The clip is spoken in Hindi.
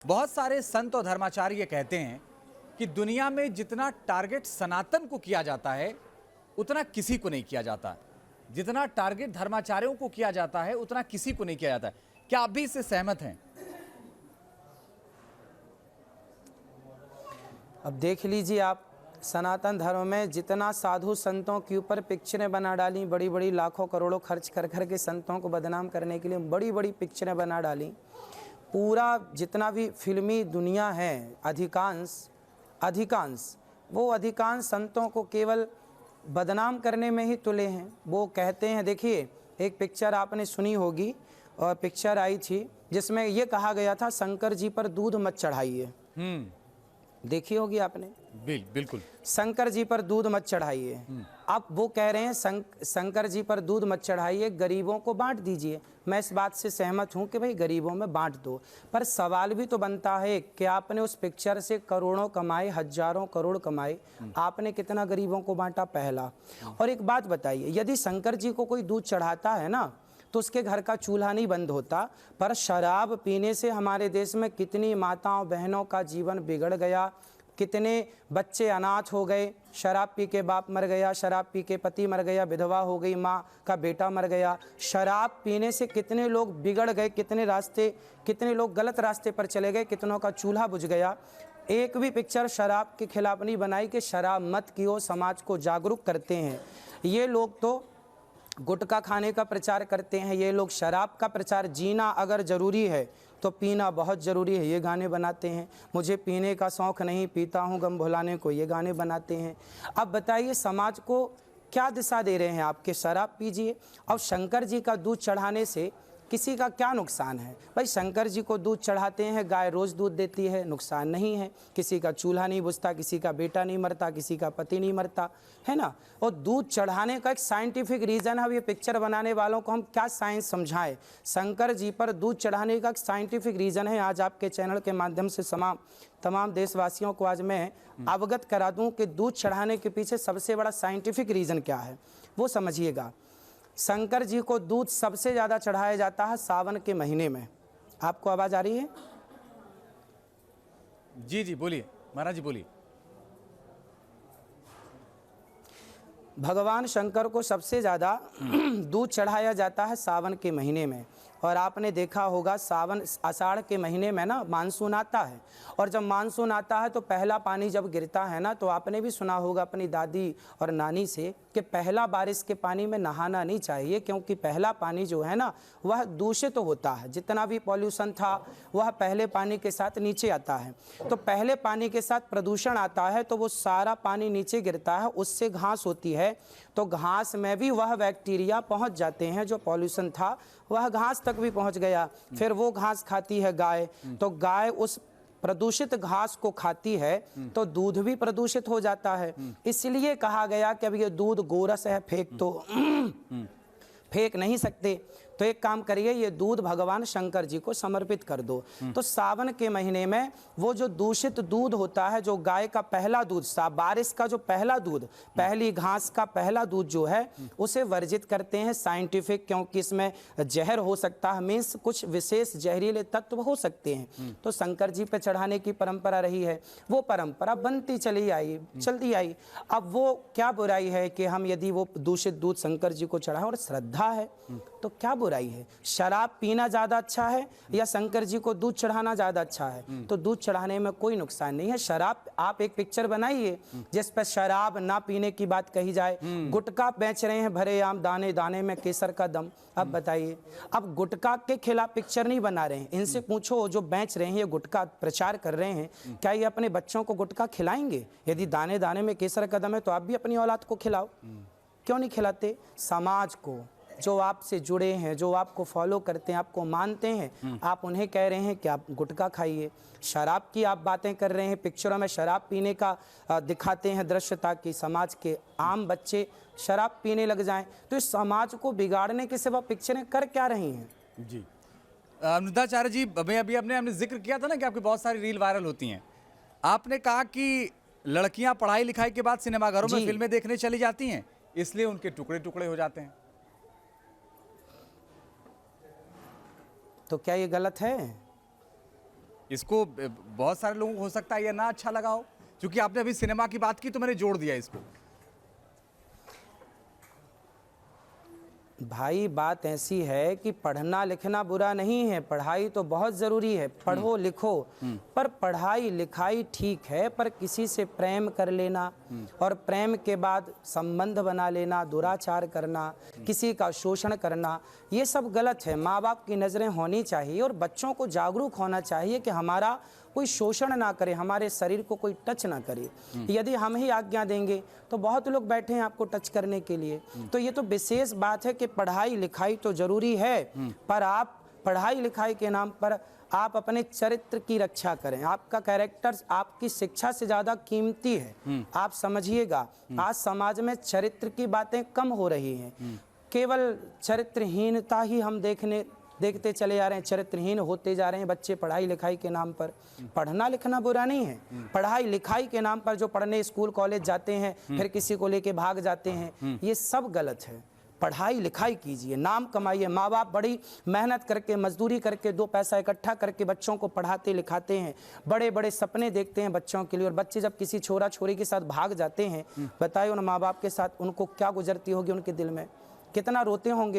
बहुत सारे संत और धर्माचार्य कहते हैं कि दुनिया में जितना टारगेट सनातन को किया जाता है उतना किसी को नहीं किया जाता। जितना टारगेट धर्माचार्यों को किया जाता है उतना किसी को नहीं किया जाता है। क्या आप भी इससे सहमत हैं? अब देख लीजिए आप, सनातन धर्म में जितना साधु संतों के ऊपर पिक्चरें बना डाली, बड़ी बड़ी लाखों करोड़ों खर्च कर के संतों को बदनाम करने के लिए बड़ी बड़ी पिक्चरें बना डाली। पूरा जितना भी फिल्मी दुनिया है, अधिकांश संतों को केवल बदनाम करने में ही तुले हैं। वो कहते हैं, देखिए एक पिक्चर आपने सुनी होगी और पिक्चर आई थी जिसमें ये कहा गया था शंकर जी पर दूध मत चढ़ाइए। देखी होगी आपने? बिल्कुल। शंकर जी पर दूध मत चढ़ाइए। अब वो कह रहे हैं शंकर जी पर दूध मत चढ़ाइए, गरीबों को बांट दीजिए। मैं इस बात से सहमत हूं कि भाई गरीबों में बांट दो, पर सवाल भी तो बनता है कि आपने उस पिक्चर से करोड़ों कमाए, हजारों करोड़ कमाए, आपने कितना गरीबों को बांटा? पहला। और एक बात बताइए, यदि शंकर जी को कोई दूध चढ़ाता है ना तो उसके घर का चूल्हा नहीं बंद होता, पर शराब पीने से हमारे देश में कितनी माताओं बहनों का जीवन बिगड़ गया, कितने बच्चे अनाथ हो गए, शराब पी के बाप मर गया, शराब पी के पति मर गया, विधवा हो गई, माँ का बेटा मर गया। शराब पीने से कितने लोग बिगड़ गए, कितने लोग गलत रास्ते पर चले गए, कितनों का चूल्हा बुझ गया। एक भी पिक्चर शराब के खिलाफ नहीं बनाई कि शराब मत पियो, समाज को जागरूक करते हैं। ये लोग तो गुटखा खाने का प्रचार करते हैं, ये लोग शराब का प्रचार, जीना अगर ज़रूरी है तो पीना बहुत ज़रूरी है, ये गाने बनाते हैं। मुझे पीने का शौक़ नहीं, पीता हूँ गम भुलाने को, ये गाने बनाते हैं। अब बताइए समाज को क्या दिशा दे रहे हैं आप कि शराब पीजिए? और शंकर जी का दूध चढ़ाने से किसी का क्या नुकसान है? भाई शंकर जी को दूध चढ़ाते हैं, गाय रोज़ दूध देती है, नुकसान नहीं है। किसी का चूल्हा नहीं बुझता, किसी का बेटा नहीं मरता, किसी का पति नहीं मरता, है ना। और दूध चढ़ाने का एक साइंटिफिक रीज़न है। अब ये पिक्चर बनाने वालों को हम क्या साइंस समझाएं? शंकर जी पर दूध चढ़ाने का एक साइंटिफिक रीज़न है। आज आपके चैनल के माध्यम से तमाम देशवासियों को आज मैं अवगत करा दूँ कि दूध चढ़ाने के पीछे सबसे बड़ा साइंटिफिक रीज़न क्या है, वो समझिएगा। शंकर जी को दूध सबसे ज़्यादा चढ़ाया जाता है सावन के महीने में। आपको आवाज़ आ रही है? जी बोलिए महाराज जी, बोलिए। भगवान शंकर को सबसे ज़्यादा दूध चढ़ाया जाता है सावन के महीने में। और आपने देखा होगा सावन आषाढ़ के महीने में ना मानसून आता है, और जब मानसून आता है तो पहला पानी जब गिरता है ना, तो आपने भी सुना होगा अपनी दादी और नानी से कि पहला बारिश के पानी में नहाना नहीं चाहिए, क्योंकि पहला पानी जो है ना वह दूषित होता है। जितना भी पॉल्यूशन था वह पहले पानी के साथ नीचे आता है। तो पहले पानी के साथ प्रदूषण आता है तो वो सारा पानी नीचे गिरता है, उससे घास होती है, तो घास में भी वह बैक्टीरिया पहुंच जाते हैं। जो पॉल्यूशन था वह घास तक भी पहुंच गया। फिर वो घास खाती है गाय, तो गाय उस प्रदूषित घास को खाती है तो दूध भी प्रदूषित हो जाता है। इसलिए कहा गया कि अब ये दूध गोरस है, फेंक नहीं सकते, तो एक काम करिए, ये दूध भगवान शंकर जी को समर्पित कर दो। तो सावन के महीने में वो जो दूषित दूध होता है, जो गाय का पहला दूध, बारिश का जो पहला दूध, पहली घास का पहला दूध जो है, उसे वर्जित करते हैं साइंटिफिक, क्योंकि इसमें जहर हो सकता है, मीन्स कुछ विशेष जहरीले तत्व हो सकते हैं। तो शंकर जी पे चढ़ाने की परंपरा रही है, वो परंपरा बनती चलती आई। अब वो क्या बुराई है कि हम यदि वो दूषित दूध शंकर जी को चढ़ाएं, और श्रद्धा है तो क्या बुराई है? शराब पीना ज़्यादा अच्छा है या शंकर जी को दूध चढ़ाना ज़्यादा अच्छा है? तो दूध चढ़ाने में कोई नुकसान नहीं है। शराब, आप एक पिक्चर बनाइए जिस पर शराब ना पीने की बात कही जाए। गुटखा बेच रहे हैं भरे आम, दाने दाने में केसर का दम। अब बताइए, अब गुटखा के खिलाफ पिक्चर नहीं बना रहे हैं, इनसे पूछो जो बेच रहे हैं, ये गुटखा प्रचार कर रहे हैं, क्या ये अपने बच्चों को गुटखा खिलाएंगे? यदि दाने दाने में केसर का दम है तो आप भी अपनी औलाद को खिलाओ, क्यों नहीं खिलाते? समाज को, जो आपसे जुड़े हैं, जो आपको फॉलो करते हैं, आपको मानते हैं, आप उन्हें कह रहे हैं कि आप गुटखा खाइए। शराब की आप बातें कर रहे हैं, पिक्चरों में शराब पीने का दिखाते हैं दृश्य, ताकि समाज के आम बच्चे शराब पीने लग जाएं। तो इस समाज को बिगाड़ने के सिवा पिक्चरें कर क्या रही हैं? जी अमृताचार्य जी, अभी हमने जिक्र किया था ना कि आपकी बहुत सारी रील वायरल होती हैं। आपने कहा कि लड़कियां पढ़ाई लिखाई के बाद सिनेमाघरों में फिल्में देखने चली जाती हैं, इसलिए उनके टुकड़े टुकड़े हो जाते हैं। तो क्या ये गलत है? इसको बहुत सारे लोगों को हो सकता है ये ना अच्छा लगा हो, क्योंकि आपने अभी सिनेमा की बात की तो मैंने जोड़ दिया इसको। भाई बात ऐसी है कि पढ़ना लिखना बुरा नहीं है, पढ़ाई तो बहुत ज़रूरी है, पढ़ो लिखो, पर पढ़ाई लिखाई ठीक है, पर किसी से प्रेम कर लेना और प्रेम के बाद संबंध बना लेना, दुराचार करना, किसी का शोषण करना, ये सब गलत है। माँ बाप की नज़रें होनी चाहिए और बच्चों को जागरूक होना चाहिए कि हमारा कोई शोषण ना करे, हमारे शरीर को कोई टच ना करे। यदि हम ही आज्ञा देंगे तो बहुत लोग बैठे हैं आपको टच करने के लिए। तो ये तो विशेष बात है कि पढ़ाई लिखाई तो जरूरी है, पर आप पढ़ाई लिखाई के नाम पर आप अपने चरित्र की रक्षा करें। आपका कैरेक्टर आपकी शिक्षा से ज़्यादा कीमती है। आप समझिएगा, आज समाज में चरित्र की बातें कम हो रही हैं, केवल चरित्रहीनता ही हम देखते चले जा रहे हैं, चरित्रहीन होते जा रहे हैं बच्चे पढ़ाई लिखाई के नाम पर। पढ़ना लिखना बुरा नहीं है, पढ़ाई लिखाई के नाम पर जो पढ़ने स्कूल कॉलेज जाते हैं फिर किसी को लेके भाग जाते हैं, ये सब गलत है। पढ़ाई लिखाई कीजिए, नाम कमाइए। माँ बाप बड़ी मेहनत करके मजदूरी करके 2 पैसा इकट्ठा करके बच्चों को पढ़ाते लिखाते हैं, बड़े बड़े सपने देखते हैं बच्चों के लिए, और बच्चे जब किसी छोरा छोरी के साथ भाग जाते हैं, बताइए उन माँ बाप के साथ उनको क्या गुजरती होगी, उनके दिल में कितना रोते होंगे।